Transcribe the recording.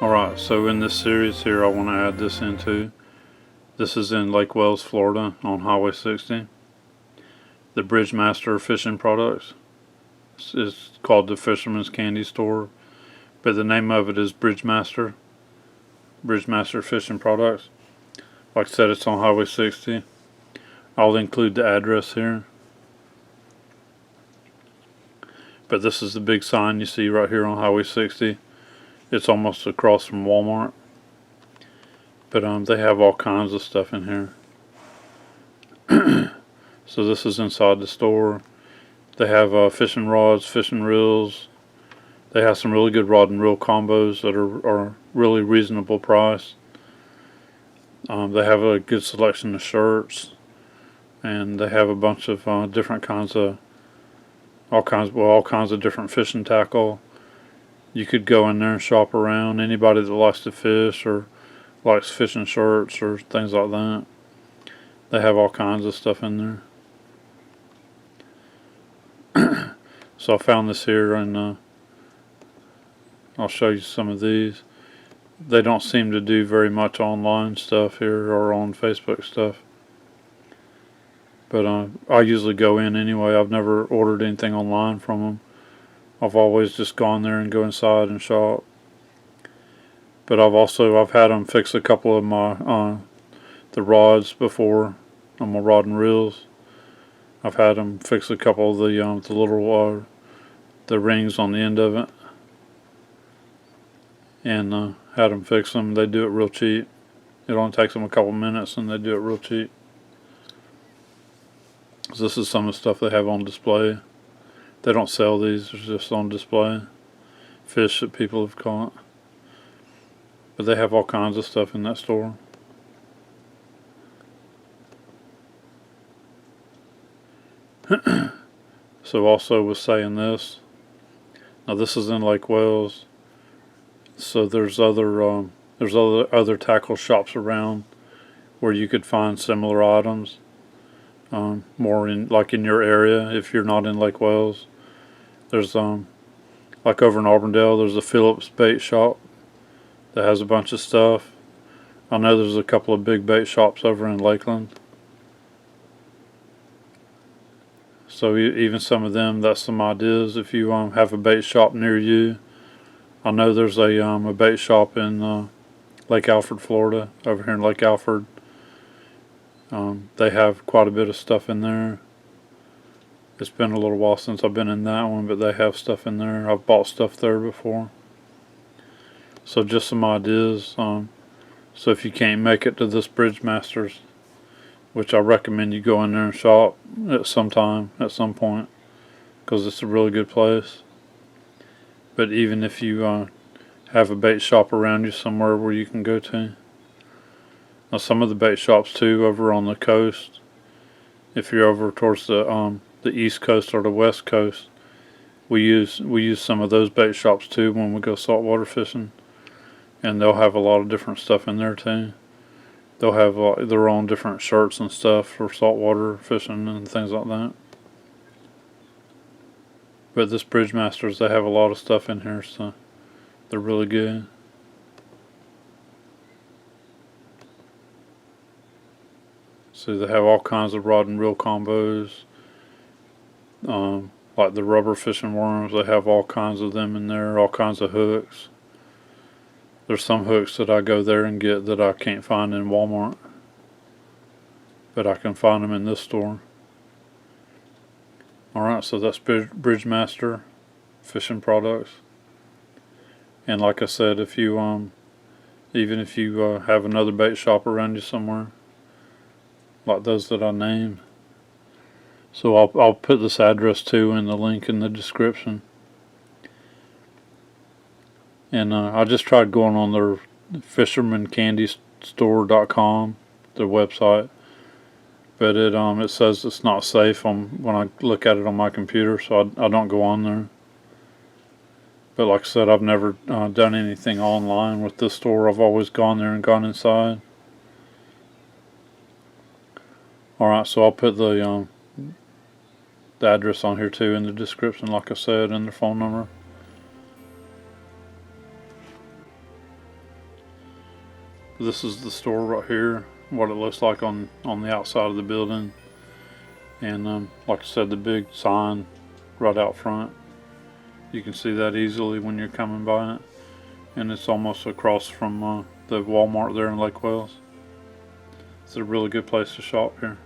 Alright, so in this series here I want to add this into. This is in Lake Wales, Florida on Highway 60. The Bridgemaster fishing products. It's called the Fisherman's Candy Store, but the name of it is Bridgemaster. Bridgemaster fishing products. Like I said, it's on Highway 60. I'll include the address here. But this is the big sign you see right here on Highway 60. It's almost across from Walmart. But they have all kinds of stuff in here. So this is inside the store. They have fishing rods, fishing reels. They have some really good rod and reel combos that are really reasonable price. They have a good selection of shirts, and they have a bunch of different kinds of all kinds of different fishing tackle. You could go in there and shop around. Anybody that likes to fish or likes fishing shirts or things like that, they have all kinds of stuff in there. So I found this here, and I'll show you some of these. They don't seem to do very much online stuff here or on Facebook stuff. But I usually go in anyway. I've never ordered anything online from them. I've always just gone there and go inside and shop. But I've had them fix a couple of my the rods before on my rod and reels. I've had them fix a couple of the little the rings on the end of it, and had them fix them. They do it real cheap. It only takes them a couple minutes, and they do it real cheap. So this is some of the stuff they have on display. They don't sell these; they're just on display. Fish that people have caught. But they have all kinds of stuff in that store. So also was saying this. Now this is in Lake Wales. So there's other tackle shops around where you could find similar items. More in your area if you're not in Lake Wales. There's like over in Auburndale, there's a Phillips bait shop that has a bunch of stuff. I know there's a couple of big bait shops over in Lakeland. So even some of them, that's some ideas. If you have a bait shop near you, I know there's a bait shop in Lake Alfred, Florida, over here in Lake Alfred. They have quite a bit of stuff in there. It's been a little while since I've been in that one, but they have stuff in there. I've bought stuff there before. So just some ideas. So if you can't make it to this Bridgemasters, which I recommend you go in there and shop at some point, because it's a really good place. But even if you have a bait shop around you somewhere where you can go to. Now some of the bait shops too over on the coast, if you're over towards the east coast or the west coast, we use some of those bait shops too when we go saltwater fishing, and they'll have a lot of different stuff in there too. They'll have their own different shirts and stuff for saltwater fishing and things like that. But this Bridgemasters, they have a lot of stuff in here, so they're really good. So they have all kinds of rod and reel combos. Like the rubber fishing worms, they have all kinds of them in there, all kinds of hooks. There's some hooks that I go there and get that I can't find in Walmart, but I can find them in this store. Alright, so that's Bridgemaster fishing products. And like I said, if you even if you have another bait shop around you somewhere, like those that I named, so I'll put this address too in the link in the description. And I just tried going on their fishermancandystore.com, their website, but it says it's not safe when I look at it on my computer, so I don't go on there. But like I said, I've never done anything online with this store. I've always gone there and gone inside. Alright, so I'll put the address on here too in the description, like I said, and their phone number. This is the store right here, what it looks like on the outside of the building. And like I said, the big sign right out front, you can see that easily when you're coming by it. And it's almost across from the Walmart there in Lake Wales. It's a really good place to shop here.